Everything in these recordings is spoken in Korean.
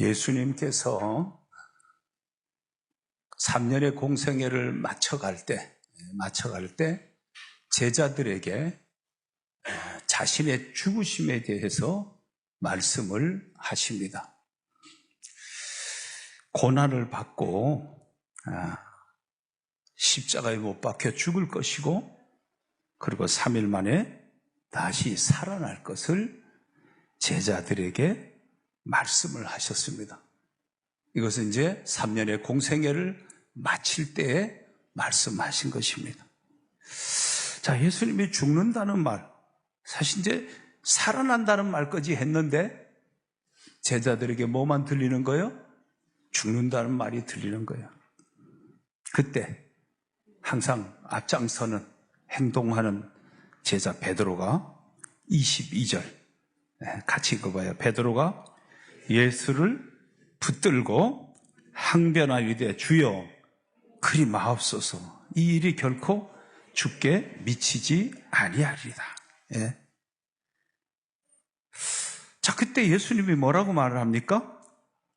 예수님께서 3년의 공생애를 마쳐갈 때 제자들에게 자신의 죽으심에 대해서 말씀을 하십니다. 고난을 받고 십자가에 못 박혀 죽을 것이고, 그리고 3일 만에 다시 살아날 것을 제자들에게 말씀을 하셨습니다. 이것은 이제 3년의 공생애를 마칠 때에 말씀하신 것입니다. 자, 예수님이 죽는다는 말, 사실 이제 살아난다는 말까지 했는데 제자들에게 뭐만 들리는 거예요? 죽는다는 말이 들리는 거예요. 그때 항상 앞장서는 행동하는 제자 베드로가 22절 같이 읽어봐요. 베드로가 예수를 붙들고 항변하리되 주여 그리 마옵소서, 이 일이 결코 죽게 미치지 아니하리라. 예. 자, 그때 예수님이 뭐라고 말을 합니까?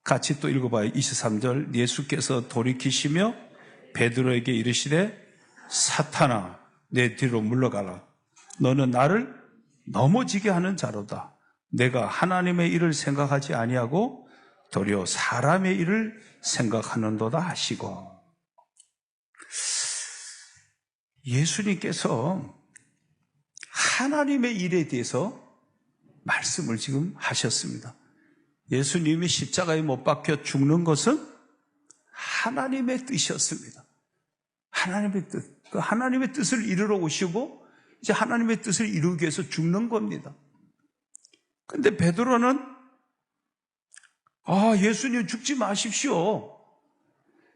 같이 또 읽어봐요. 23절 예수께서 돌이키시며 베드로에게 이르시되 사탄아 내 뒤로 물러가라. 너는 나를 넘어지게 하는 자로다. 내가 하나님의 일을 생각하지 아니하고 도리어 사람의 일을 생각하는도다 하시고, 예수님께서 하나님의 일에 대해서 말씀을 지금 하셨습니다. 예수님이 십자가에 못 박혀 죽는 것은 하나님의 뜻이었습니다. 하나님의 뜻. 그 하나님의 뜻을 이루러 오시고 이제 하나님의 뜻을 이루기 위해서 죽는 겁니다. 근데 베드로는 예수님 죽지 마십시오.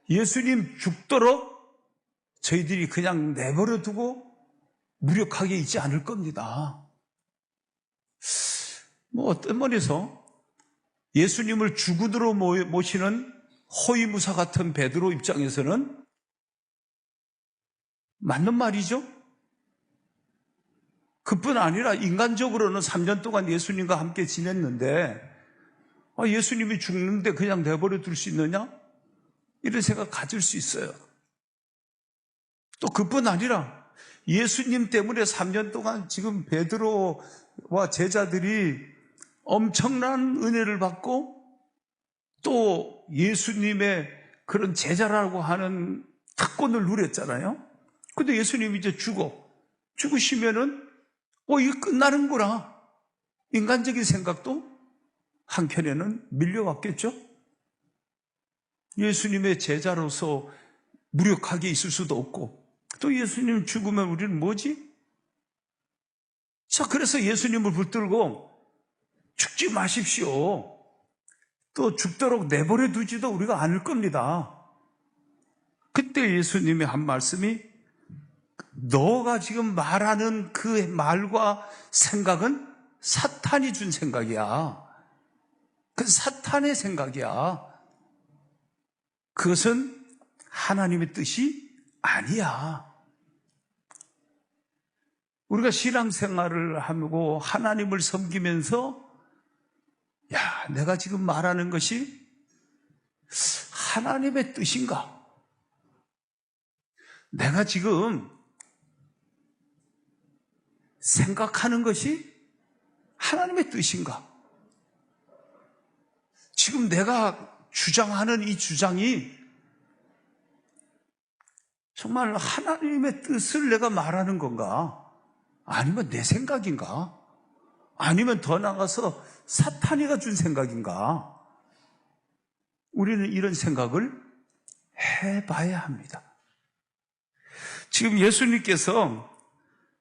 예수님 죽도록 저희들이 그냥 내버려 두고 무력하게 있지 않을 겁니다. 어떤 면에서 예수님을 죽으러 모시는 호위무사 같은 베드로 입장에서는 맞는 말이죠. 그뿐 아니라 인간적으로는 3년 동안 예수님과 함께 지냈는데 예수님이 죽는데 그냥 내버려 둘 수 있느냐? 이런 생각 가질 수 있어요. 또 그뿐 아니라 예수님 때문에 3년 동안 지금 베드로와 제자들이 엄청난 은혜를 받고 또 예수님의 그런 제자라고 하는 특권을 누렸잖아요. 근데 예수님이 이제 죽으시면은 이게 끝나는구나. 인간적인 생각도 한켠에는 밀려왔겠죠. 예수님의 제자로서 무력하게 있을 수도 없고, 또 예수님 죽으면 우리는 뭐지? 자, 그래서 예수님을 붙들고 죽지 마십시오. 또 죽도록 내버려 두지도 우리가 않을 겁니다. 그때 예수님이 한 말씀이, 너가 지금 말하는 그 말과 생각은 사탄이 준 생각이야. 그건 사탄의 생각이야. 그것은 하나님의 뜻이 아니야. 우리가 신앙생활을 하고 하나님을 섬기면서 내가 지금 말하는 것이 하나님의 뜻인가? 내가 지금 생각하는 것이 하나님의 뜻인가? 지금 내가 주장하는 이 주장이 정말 하나님의 뜻을 내가 말하는 건가? 아니면 내 생각인가? 아니면 더 나아가서 사탄이가 준 생각인가? 우리는 이런 생각을 해봐야 합니다. 지금 예수님께서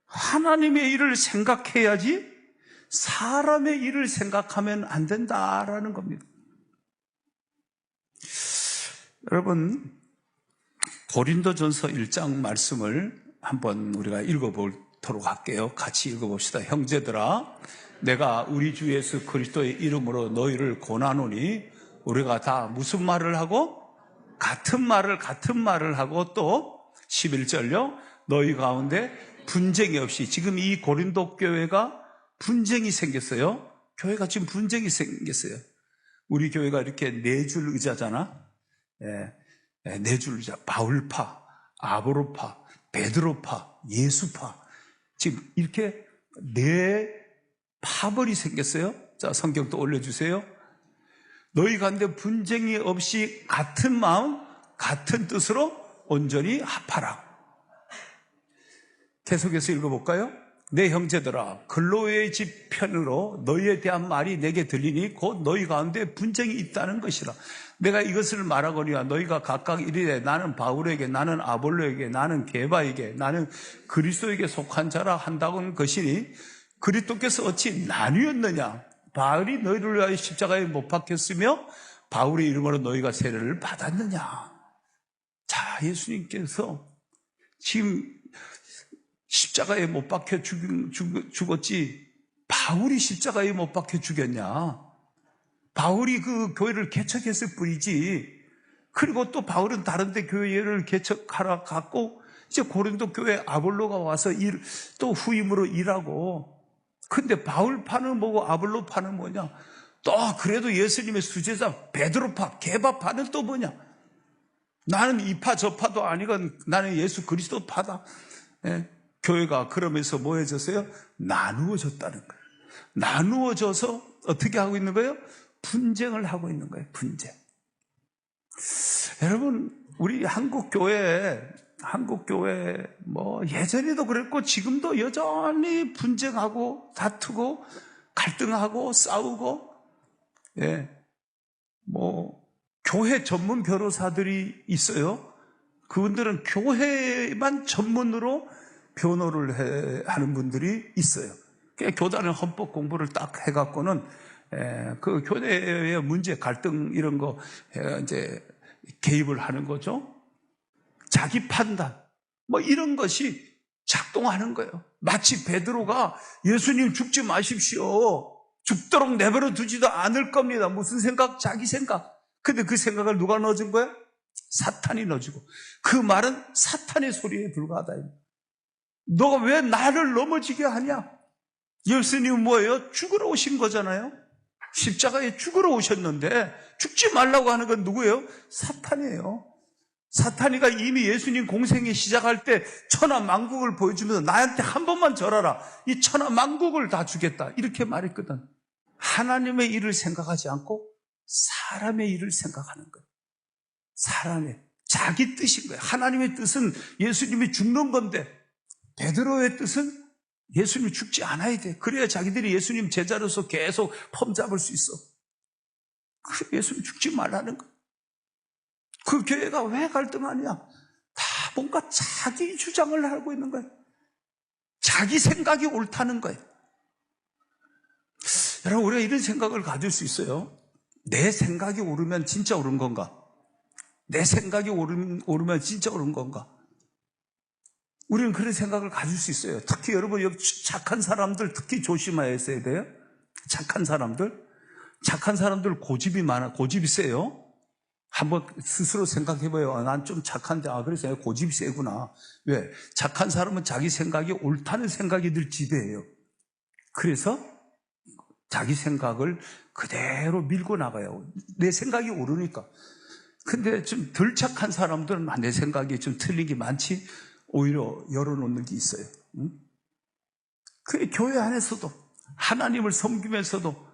하나님의 일을 생각해야지 사람의 일을 생각하면 안 된다라는 겁니다. 여러분, 고린도전서 1장 말씀을 한번 우리가 읽어보도록 할게요. 같이 읽어봅시다. 형제들아, 내가 우리 주 예수 그리스도의 이름으로 너희를 권하노니, 우리가 다 무슨 말을 하고? 같은 말을 하고, 또 11절요, 너희 가운데 분쟁이 없이. 지금 이 고린도 교회가 분쟁이 생겼어요. 교회가 지금 분쟁이 생겼어요. 우리 교회가 이렇게 네 줄 의자잖아. 네 줄 의자. 바울파, 아보로파, 베드로파, 예수파. 지금 이렇게 네 파벌이 생겼어요. 자, 성경 또 올려주세요. 너희 가운데 분쟁이 없이 같은 마음, 같은 뜻으로 온전히 합하라. 계속해서 읽어볼까요? 내 형제들아, 글로의 집 편으로 너희에 대한 말이 내게 들리니 곧 너희 가운데 분쟁이 있다는 것이라. 내가 이것을 말하거니와 너희가 각각 이르되 나는 바울에게, 나는 아볼로에게, 나는 게바에게, 나는 그리스도에게 속한 자라 한다는 것이니 그리스도께서 어찌 나뉘었느냐? 바울이 너희를 위하여 십자가에 못 박혔으며 바울의 이름으로 너희가 세례를 받았느냐? 자, 예수님께서 지금 십자가에 못 박혀 죽었지 바울이 십자가에 못 박혀 죽였냐? 바울이 그 교회를 개척했을 뿐이지. 그리고 또 바울은 다른 데 교회를 개척하러 갔고 이제 고린도 교회 아볼로가 와서 또 후임으로 일하고. 근데 바울파는 뭐고 아볼로파는 뭐냐? 또 그래도 예수님의 수제자 베드로파, 게바파는 또 뭐냐? 나는 이파 저파도 아니건 나는 예수 그리스도 파다. 교회가 그러면서 뭐 해졌어요? 나누어졌다는 거예요. 나누어져서 어떻게 하고 있는 거예요? 분쟁을 하고 있는 거예요. 분쟁. 여러분, 우리 한국교회 뭐 예전에도 그랬고 지금도 여전히 분쟁하고 다투고 갈등하고 싸우고, 뭐 교회 전문 변호사들이 있어요. 그분들은 교회만 전문으로 변호를 하는 분들이 있어요. 교단의 헌법 공부를 딱 해갖고는 그 교회의 문제, 갈등 이런 거 이제 개입을 하는 거죠. 자기 판단 뭐 이런 것이 작동하는 거예요. 마치 베드로가 예수님 죽지 마십시오. 죽도록 내버려 두지도 않을 겁니다. 무슨 생각? 자기 생각. 근데 그 생각을 누가 넣어준 거예요? 사탄이 넣어주고. 그 말은 사탄의 소리에 불과하다. 너가 왜 나를 넘어지게 하냐? 예수님은 뭐예요? 죽으러 오신 거잖아요. 십자가에 죽으러 오셨는데 죽지 말라고 하는 건 누구예요? 사탄이에요. 사탄이가 이미 예수님 공생이 시작할 때 천하만국을 보여주면서 나한테 한 번만 절하라. 이 천하만국을 다 주겠다. 이렇게 말했거든. 하나님의 일을 생각하지 않고 사람의 일을 생각하는 거예요. 사람의 자기 뜻인 거예요. 하나님의 뜻은 예수님이 죽는 건데 베드로의 뜻은 예수님이 죽지 않아야 돼. 그래야 자기들이 예수님 제자로서 계속 폼 잡을 수 있어. 그래 예수님 죽지 말라는 거예요. 그 교회가 왜 갈등하냐? 다 뭔가 자기 주장을 하고 있는 거예요. 자기 생각이 옳다는 거예요. 여러분, 우리가 이런 생각을 가질 수 있어요. 내 생각이 옳으면 진짜 옳은 건가? 내 생각이 옳으면 진짜 옳은 건가? 우리는 그런 생각을 가질 수 있어요. 특히 여러분, 여기 착한 사람들 특히 조심해야 돼요. 착한 사람들 고집이 많아, 고집이 세요. 한번 스스로 생각해봐요. 난 좀 착한데, 그래서 내가 고집이 세구나. 왜? 착한 사람은 자기 생각이 옳다는 생각이 늘 지배해요. 그래서 자기 생각을 그대로 밀고 나가요. 내 생각이 옳으니까. 근데 좀 덜 착한 사람들은 내 생각이 좀 틀린 게 많지, 오히려 열어놓는 게 있어요. 그 교회 안에서도 하나님을 섬기면서도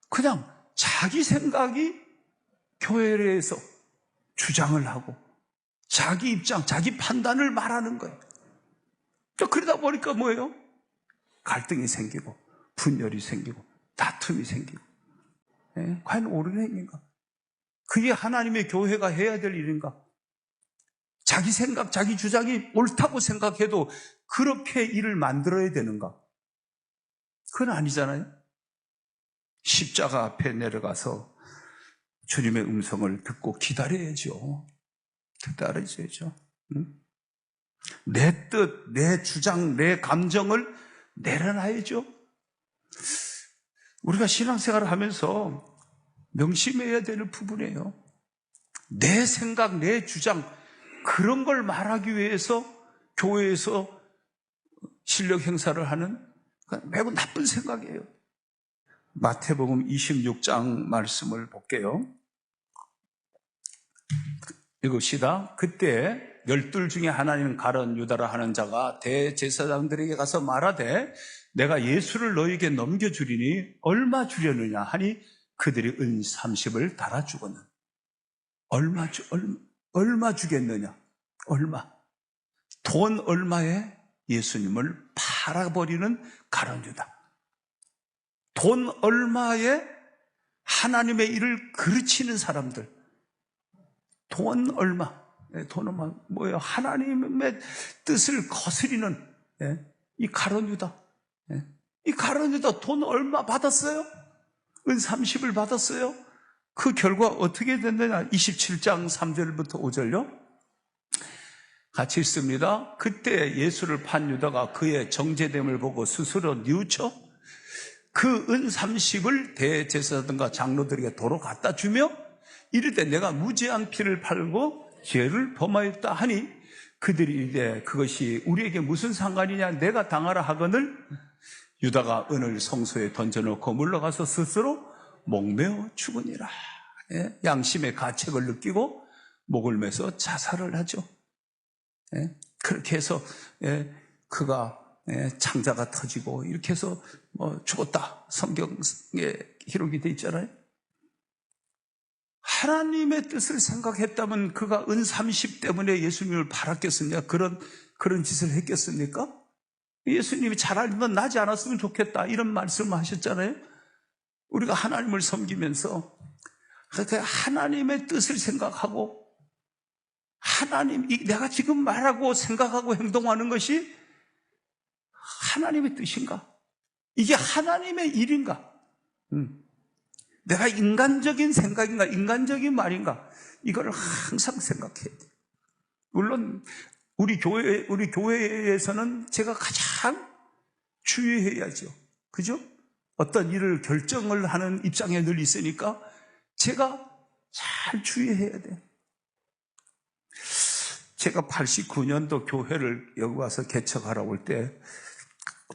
그냥 자기 생각이 교회에 대해서 주장을 하고 자기 입장, 자기 판단을 말하는 거예요. 그러다 보니까 뭐예요? 갈등이 생기고 분열이 생기고 다툼이 생기고. 과연 옳은 행위인가? 그게 하나님의 교회가 해야 될 일인가? 자기 생각, 자기 주장이 옳다고 생각해도 그렇게 일을 만들어야 되는가? 그건 아니잖아요. 십자가 앞에 내려가서 주님의 음성을 듣고 기다려야죠. 기다려야죠. 내 뜻, 내 주장, 내 감정을 내려놔야죠. 우리가 신앙생활을 하면서 명심해야 되는 부분이에요. 내 생각, 내 주장, 그런 걸 말하기 위해서 교회에서 실력 행사를 하는 매우 나쁜 생각이에요. 마태복음 26장 말씀을 볼게요. 읽읍시다. 그때 12 중에 하나님은 가룟 유다라 하는 자가 대제사장들에게 가서 말하되 내가 예수를 너에게 넘겨주리니 얼마 주려느냐 하니 그들이 은 30을 달아주거든. 얼마 주겠느냐? 얼마? 돈 얼마에 예수님을 팔아버리는 가룟 유다. 돈 얼마에 하나님의 일을 그르치는 사람들. 돈 얼마? 뭐예요? 하나님의 뜻을 거스리는 이 가룟 유다. 이 가룟 유다 돈 얼마 받았어요? 은 30을 받았어요. 그 결과 어떻게 됐느냐? 27장 3절부터 5절요. 같이 읽습니다. 그때 예수를 판 유다가 그의 정죄됨을 보고 스스로 뉘우쳐 그 은 30을 대제사장과 장로들에게 도로 갖다 주며 이르되 내가 무죄한 피를 팔고 죄를 범하였다 하니 그들이 이제 그것이 우리에게 무슨 상관이냐 내가 당하라 하거늘 유다가 은을 성소에 던져놓고 물러가서 스스로 목매어 죽으니라. 양심의 가책을 느끼고 목을 매서 자살을 하죠. 그렇게 해서 그가 창자가 터지고 이렇게 해서 죽었다. 성경에 기록이 돼 있잖아요. 하나님의 뜻을 생각했다면 그가 은 30 때문에 예수님을 팔았겠습니까? 그런 짓을 했겠습니까? 예수님이 차라리 나지 않았으면 좋겠다 이런 말씀을 하셨잖아요. 우리가 하나님을 섬기면서 하나님의 뜻을 생각하고 내가 지금 말하고 생각하고 행동하는 것이 하나님의 뜻인가? 이게 하나님의 일인가? 내가 인간적인 생각인가? 인간적인 말인가? 이걸 항상 생각해야 돼요. 물론 우리 교회에서는 제가 가장 주의해야죠. 그죠? 어떤 일을 결정을 하는 입장에 늘 있으니까 제가 잘 주의해야 돼요. 제가 89년도 교회를 여기 와서 개척하라고 할 때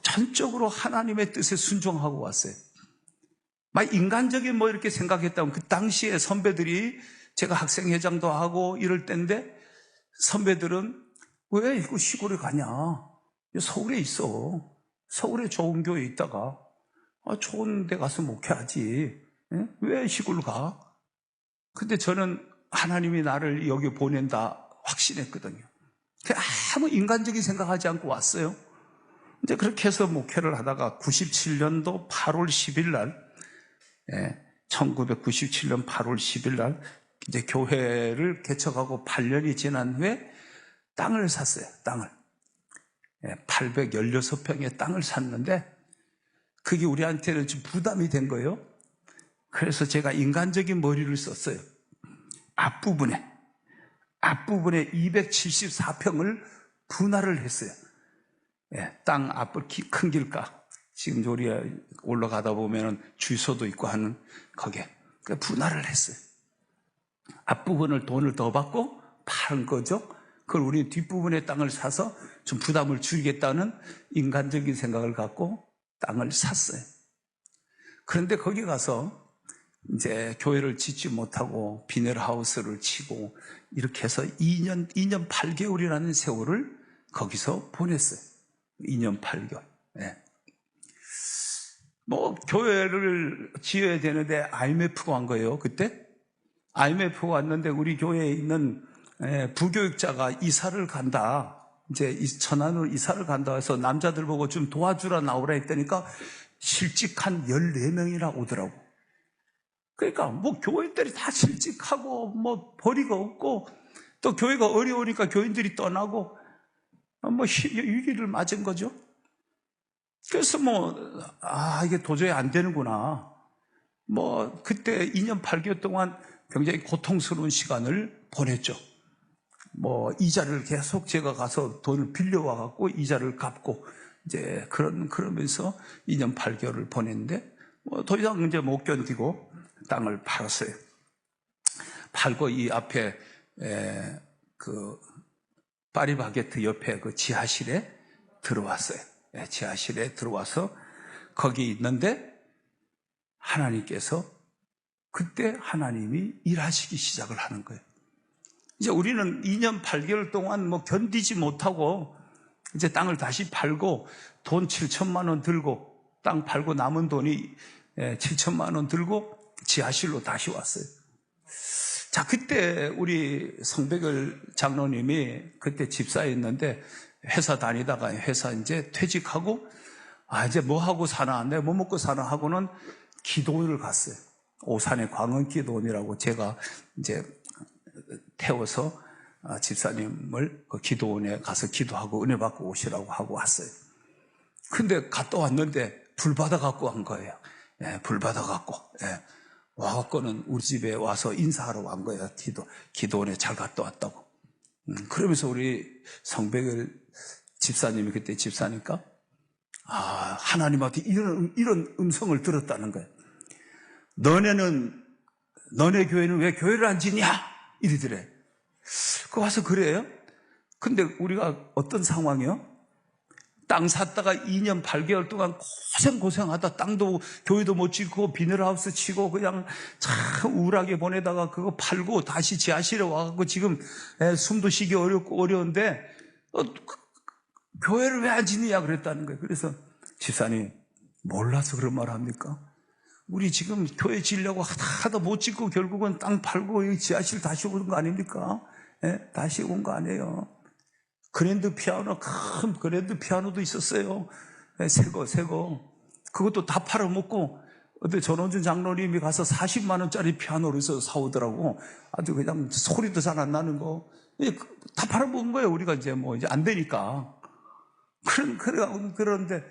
전적으로 하나님의 뜻에 순종하고 왔어요. 막 인간적인 이렇게 생각했다면 그 당시에 선배들이 제가 학생회장도 하고 이럴 때인데 선배들은 왜 이거 시골에 가냐? 서울에 있어. 서울에 좋은 교회에 있다가 좋은 데 가서 목회하지. 왜 시골 가? 근데 저는 하나님이 나를 여기 보낸다 확신했거든요. 아무 인간적인 생각하지 않고 왔어요. 이제 그렇게 해서 목회를 하다가 97년도 8월 10일 날 1997년 8월 10일 날 이제 교회를 개척하고 8년이 지난 후에 땅을 샀어요. 땅을 816평의 땅을 샀는데 그게 우리한테는 좀 부담이 된 거예요. 그래서 제가 인간적인 머리를 썼어요. 앞부분에 274평을 분할을 했어요. 땅 앞을 큰 길가, 지금 우리가 올라가다 보면은 주유소도 있고 하는 거기에 분할을 했어요. 앞부분을 돈을 더 받고 파는 거죠. 그걸 우리 뒷부분의 땅을 사서 좀 부담을 줄이겠다는 인간적인 생각을 갖고 땅을 샀어요. 그런데 거기 가서 이제 교회를 짓지 못하고 비닐하우스를 치고 이렇게 해서 2년 8개월이라는 세월을 거기서 보냈어요. 2년 8개월. 교회를 지어야 되는데 IMF가 온 거예요, 그때. IMF가 왔는데 우리 교회에 있는 부교육자가 이사를 간다. 이제 천안으로 이사를 간다 해서 남자들 보고 좀 도와주라 나오라 했다니까 실직한 14명이나 오더라고. 그러니까 교인들이 다 실직하고 벌이가 없고 또 교회가 어려우니까 교인들이 떠나고 위기를 맞은 거죠. 그래서 이게 도저히 안 되는구나. 그때 2년 8개월 동안 굉장히 고통스러운 시간을 보냈죠. 이자를 계속 제가 가서 돈을 빌려와 갖고 이자를 갚고 이제 그러면서 2년 8개월을 보냈는데 더 이상 이제 못 견디고 땅을 팔았어요. 팔고 이 앞에 그 파리바게트 옆에 그 지하실에 들어왔어요. 지하실에 들어와서 거기 있는데 하나님께서 그때 하나님이 일하시기 시작을 하는 거예요. 이제 우리는 2년 8개월 동안 견디지 못하고 이제 땅을 다시 팔고 돈 7천만 원 들고 땅 팔고 남은 돈이 7천만 원 들고 지하실로 다시 왔어요. 자, 그때 우리 성백을 장로님이 그때 집사였는데 회사 다니다가 회사 이제 퇴직하고 이제 뭐 하고 사나, 내가 뭐 먹고 사나 하고는 기도원을 갔어요. 오산의 광흥기도원이라고 제가 이제 태워서 집사님을 그 기도원에 가서 기도하고 은혜 받고 오시라고 하고 왔어요. 근데 갔다 왔는데 불 받아 갖고 간 거예요. 불 받아 갖고. 와갖고는 우리 집에 와서 인사하러 간 거예요. 기도원에 잘 갔다 왔다고. 그러면서 우리 성백을 집사님이 그때 집사니까 하나님한테 이런 음성을 들었다는 거예요. 너네 교회는 왜 교회를 안 짓냐? 이러더래. 그 와서 그래요? 근데 우리가 어떤 상황이요? 땅 샀다가 2년 8개월 동안 고생하다 땅도 교회도 못 짓고 비닐하우스 치고 그냥 참 우울하게 보내다가 그거 팔고 다시 지하실에 와갖고 지금 숨도 쉬기 어려운데 교회를 왜 안 짓느냐 그랬다는 거예요. 그래서 집사님 몰라서 그런 말 합니까? 우리 지금 교회 지으려고 하다 못 짓고 결국은 땅 팔고 지하실 다시 온 거 아닙니까? 다시 온 거 아니에요. 그랜드 피아노, 큰 그랜드 피아노도 있었어요. 새거. 그것도 다 팔아먹고, 어때 전원준 장로님이 가서 40만 원짜리 피아노를 사오더라고. 아주 그냥 소리도 잘 안 나는 거. 다 팔아먹은 거예요. 우리가 이제 이제 안 되니까. 그런데,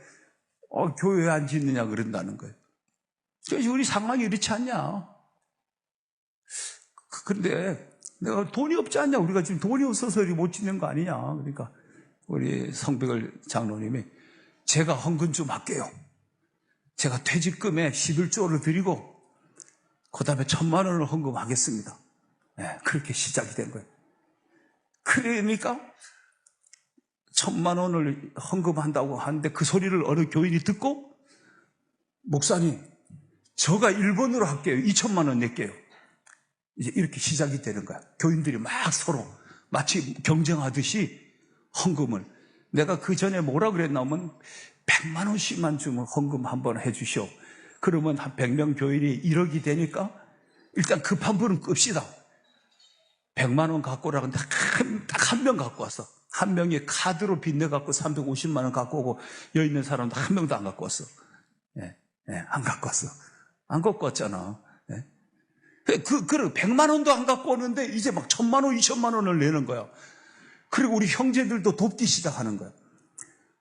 교회 안 짓느냐 그런다는 거예요. 우리 상황이 이렇지 않냐. 그런데, 내가 돈이 없지 않냐? 우리가 지금 돈이 없어서 못 짓는 거 아니냐? 그러니까 우리 성백을 장로님이 제가 헌금 좀 할게요. 제가 퇴직금에 11조를 드리고 그 다음에 1,000만 원을 헌금하겠습니다. 그렇게 시작이 된 거예요. 그러니까 1,000만 원을 헌금한다고 하는데 그 소리를 어느 교인이 듣고 목사님, 저가 1번으로 할게요. 2,000만 원 낼게요. 이제 이렇게 시작이 되는 거야. 교인들이 막 서로 마치 경쟁하듯이 헌금을. 내가 그 전에 뭐라 그랬냐면 100만 원씩만 주면 헌금 한번 해주시오. 그러면 한 100명 교인이 1억이 되니까 일단 급한 분은 끕시다. 100만 원 갖고 오라는데 딱 한 명 갖고 왔어. 한 명이 카드로 빚내갖고 350만 원 갖고 오고 여기 있는 사람도 한 명도 안 갖고 왔어. 안 갖고 왔어. 안 갖고 왔잖아. 100만 원도 안 갖고 오는데 이제 막 1,000만 원, 2,000만 원을 내는 거야. 그리고 우리 형제들도 돕기 시작하는 거야.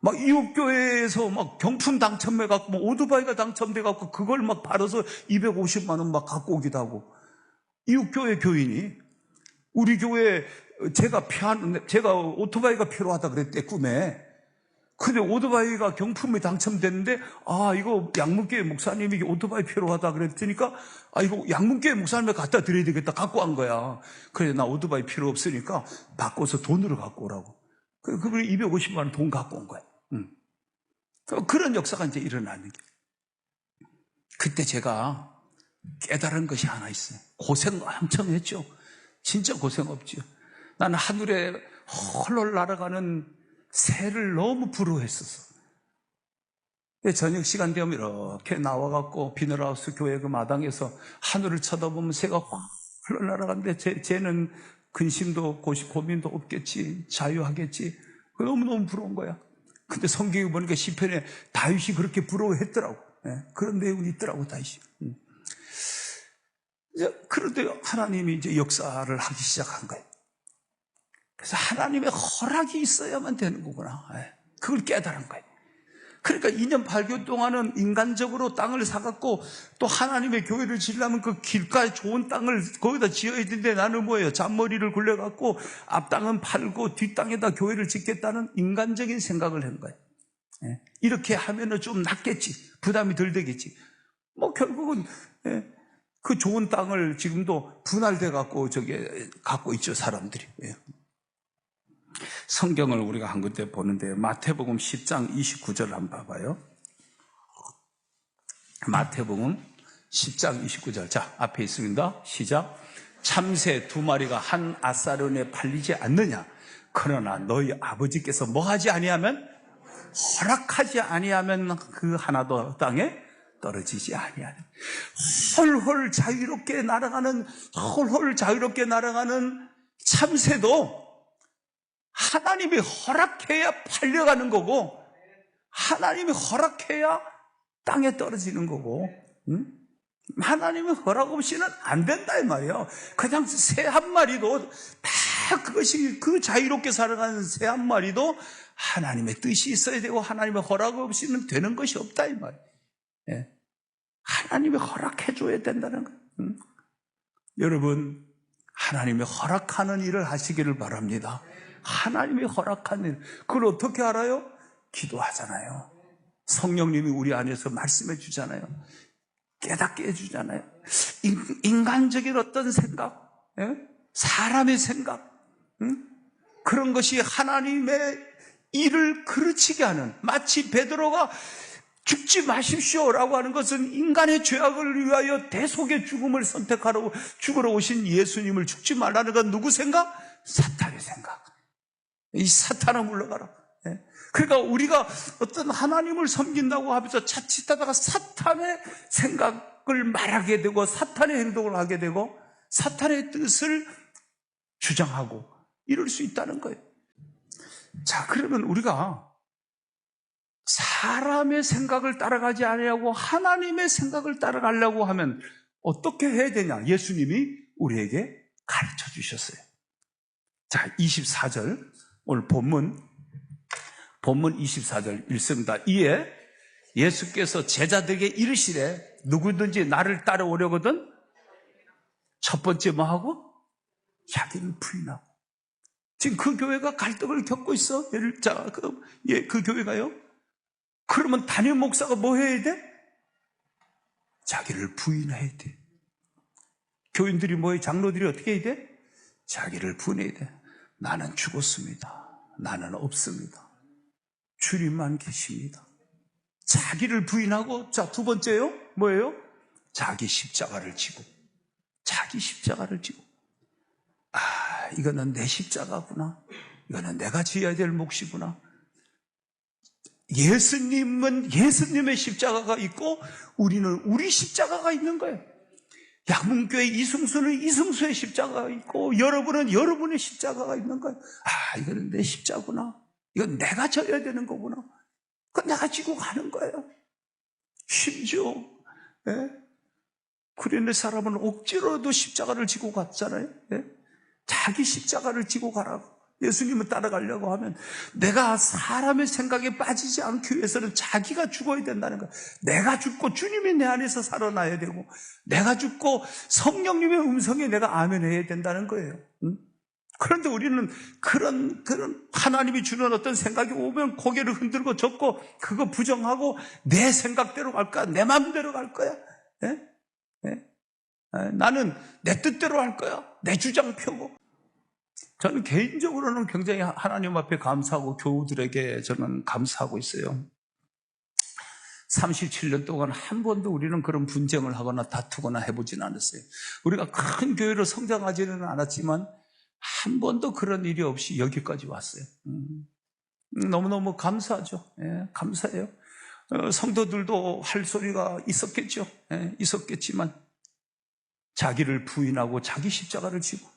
막 이웃교회에서 막 경품 당첨해갖고 오토바이가 당첨돼갖고 그걸 막 팔아서 250만 원 막 갖고 오기도 하고. 이웃교회 교인이 우리 교회 제가 오토바이가 필요하다 그랬대, 꿈에. 근데 오토바이가 경품이 당첨됐는데, 이거 양문교회 목사님이 오토바이 필요하다 그랬으니까, 이거 양문교회 목사님에 갖다 드려야 되겠다. 갖고 간 거야. 그래, 나 오토바이 필요 없으니까 바꿔서 돈으로 갖고 오라고. 그분이 250만 원 돈 갖고 온 거야. 그런 역사가 이제 일어나는 게. 그때 제가 깨달은 것이 하나 있어요. 고생 엄청 했죠. 진짜 고생 없죠. 나는 하늘에 헐헐 날아가는 새를 너무 부러워했었어. 저녁 시간 되면 이렇게 나와갖고 비닐하우스 교회 그 마당에서 하늘을 쳐다보면 새가 헐헐 날아가는데 쟤는 근심도 고민도 없겠지, 자유하겠지. 너무너무 부러운 거야. 근데 성경에 보니까 시편에 다윗이 그렇게 부러워했더라고. 그런 내용이 있더라고, 다윗이. 그런데 하나님이 이제 역사를 하기 시작한 거예요. 그래서 하나님의 허락이 있어야만 되는 거구나. 그걸 깨달은 거예요. 그러니까 2년 8개월 동안은 인간적으로 땅을 사갖고 또 하나님의 교회를 지으려면 그 길가에 좋은 땅을 거기다 지어야 되는데 나는 뭐예요? 잔머리를 굴려갖고 앞땅은 팔고 뒷땅에다 교회를 짓겠다는 인간적인 생각을 한 거예요. 이렇게 하면은 좀 낫겠지. 부담이 덜 되겠지. 결국은 그 좋은 땅을 지금도 분할돼갖고 갖고 있죠, 사람들이. 성경을 우리가 한 군데 보는데 마태복음 10장 29절 한번 봐봐요. 마태복음 10장 29절. 자, 앞에 있습니다. 시작. 참새 2마리가 한 아사론에 팔리지 않느냐? 그러나 너희 아버지께서 뭐하지 아니하면, 허락하지 아니하면 그 하나도 땅에 떨어지지 아니하는, 헐헐 자유롭게 날아가는 참새도 하나님이 허락해야 팔려가는 거고, 하나님이 허락해야 땅에 떨어지는 거고, 응? 하나님의 허락 없이는 안 된다 이 말이에요. 그냥 새 한 마리도 다 그것이, 그 자유롭게 살아가는 새 한 마리도 하나님의 뜻이 있어야 되고 하나님의 허락 없이는 되는 것이 없다 이 말이에요. 예. 하나님이 허락해 줘야 된다는 거예요. 여러분, 하나님이 허락하는 일을 하시기를 바랍니다. 하나님이 허락하는 일, 그걸 어떻게 알아요? 기도하잖아요. 성령님이 우리 안에서 말씀해 주잖아요. 깨닫게 해주잖아요. 인간적인 어떤 생각, 사람의 생각, 그런 것이 하나님의 일을 그르치게 하는, 마치 베드로가 죽지 마십시오라고 하는 것은 인간의 죄악을 위하여 대속의 죽음을 선택하러 죽으러 오신 예수님을 죽지 말라는 건 누구 생각? 사탄의 생각. 이 사탄아 물러가라. 그러니까 우리가 어떤 하나님을 섬긴다고 하면서 자칫하다가 사탄의 생각을 말하게 되고 사탄의 행동을 하게 되고 사탄의 뜻을 주장하고 이럴 수 있다는 거예요. 자, 그러면 우리가 사람의 생각을 따라가지 않으려고 하나님의 생각을 따라가려고 하면 어떻게 해야 되냐? 예수님이 우리에게 가르쳐 주셨어요. 자, 24절 오늘 본문 24절 읽습니다. 이에 예수께서 제자들에게 이르시되 누구든지 나를 따라오려거든 첫 번째 뭐 하고? 자기를 부인하고. 지금 그 교회가 갈등을 겪고 있어. 그 교회가요. 그러면 담임 목사가 뭐 해야 돼? 자기를 부인해야 돼. 교인들이 뭐해? 장로들이 어떻게 해야 돼? 자기를 부인해야 돼. 나는 죽었습니다. 나는 없습니다. 주님만 계십니다. 자기를 부인하고, 자, 두 번째요? 뭐예요? 자기 십자가를 지고. 자기 십자가를 지고. 이거는 내 십자가구나. 이거는 내가 지어야 될 몫이구나. 예수님은 예수님의 십자가가 있고, 우리는 우리 십자가가 있는 거예요. 양문교회 이승수는 이승수의 십자가가 있고, 여러분은 여러분의 십자가가 있는 거예요. 이거는 내 십자구나. 이건 내가 져야 되는 거구나. 그건 내가 지고 가는 거예요. 심지어 구레네 사람은 억지로도 십자가를 지고 갔잖아요. 자기 십자가를 지고 가라고. 예수님을 따라가려고 하면 내가 사람의 생각에 빠지지 않기 위해서는 자기가 죽어야 된다는 거예요. 내가 죽고 주님이 내 안에서 살아나야 되고, 내가 죽고 성령님의 음성에 내가 아멘해야 된다는 거예요. 그런데 우리는 그런 하나님이 주는 어떤 생각이 오면 고개를 흔들고 접고 그거 부정하고 내 생각대로 갈 거야. 내 마음대로 갈 거야. 나는 내 뜻대로 할 거야. 내 주장 펴고. 저는 개인적으로는 굉장히 하나님 앞에 감사하고 교우들에게 저는 감사하고 있어요. 37년 동안 한 번도 우리는 그런 분쟁을 하거나 다투거나 해보진 않았어요. 우리가 큰 교회로 성장하지는 않았지만 한 번도 그런 일이 없이 여기까지 왔어요. 너무너무 감사하죠. 감사해요. 성도들도 할 소리가 있었겠죠. 있었겠지만 자기를 부인하고 자기 십자가를 지고.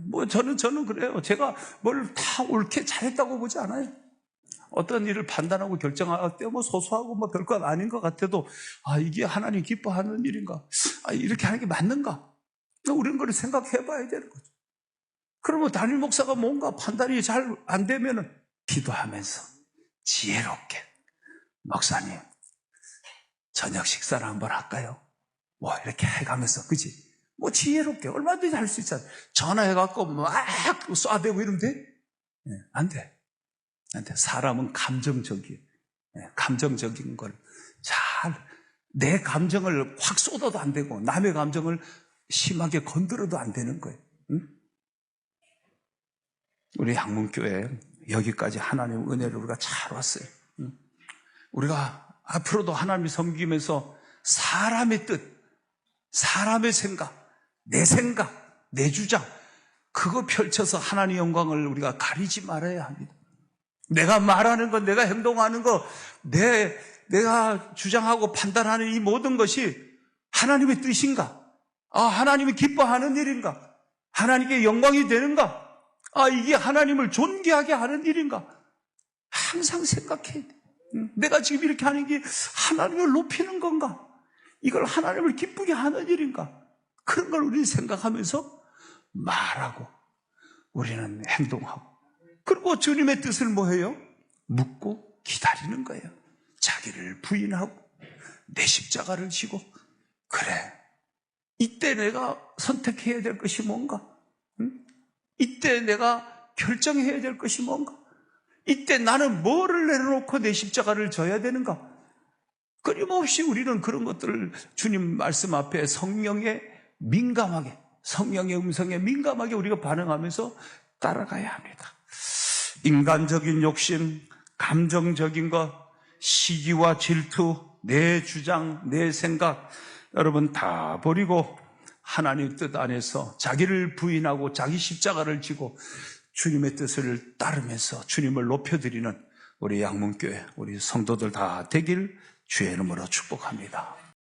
뭐 저는 그래요. 제가 뭘 다 옳게 잘했다고 보지 않아요. 어떤 일을 판단하고 결정할 때 뭐 소소하고 뭐 별것 아닌 것 같아도 이게 하나님 기뻐하는 일인가? 이렇게 하는 게 맞는가? 우리는 그걸 생각해 봐야 되는 거죠. 그러면 담임 목사가 뭔가 판단이 잘 안 되면은 기도하면서 지혜롭게 목사님 저녁 식사를 한번 할까요? 뭐 이렇게 해가면서 그지? 뭐 지혜롭게 얼마든지 할 수 있잖아요. 전화해갖고 막 쏴대고 이러면 돼? 안 돼. 안 돼. 사람은 감정적이에요. 감정적인 걸 내 감정을 확 쏟아도 안 되고 남의 감정을 심하게 건드려도 안 되는 거예요. 응? 우리 양문교회 여기까지 하나님의 은혜를 우리가 잘 왔어요. 응? 우리가 앞으로도 하나님을 섬기면서 사람의 뜻, 사람의 생각, 내 주장, 그거 펼쳐서 하나님의 영광을 우리가 가리지 말아야 합니다. 내가 말하는 것, 내가 행동하는 것, 내가 주장하고 판단하는 이 모든 것이 하나님의 뜻인가? 하나님이 기뻐하는 일인가? 하나님께 영광이 되는가? 이게 하나님을 존귀하게 하는 일인가? 항상 생각해야 돼. 내가 지금 이렇게 하는 게 하나님을 높이는 건가? 이걸 하나님을 기쁘게 하는 일인가? 그런 걸 우리는 생각하면서 말하고 우리는 행동하고, 그리고 주님의 뜻을 뭐 해요? 묻고 기다리는 거예요. 자기를 부인하고 내 십자가를 지고, 그래, 이때 내가 선택해야 될 것이 뭔가? 이때 내가 결정해야 될 것이 뭔가? 이때 나는 뭐를 내려놓고 내 십자가를 져야 되는가? 끊임없이 우리는 그런 것들을 주님 말씀 앞에 성령에 민감하게, 성령의 음성에 민감하게 우리가 반응하면서 따라가야 합니다. 인간적인 욕심, 감정적인 것, 시기와 질투, 내 주장, 내 생각, 여러분 다 버리고 하나님의 뜻 안에서 자기를 부인하고 자기 십자가를 지고 주님의 뜻을 따르면서 주님을 높여드리는 우리 양문교회, 우리 성도들 다 되길 주의 이름으로 축복합니다.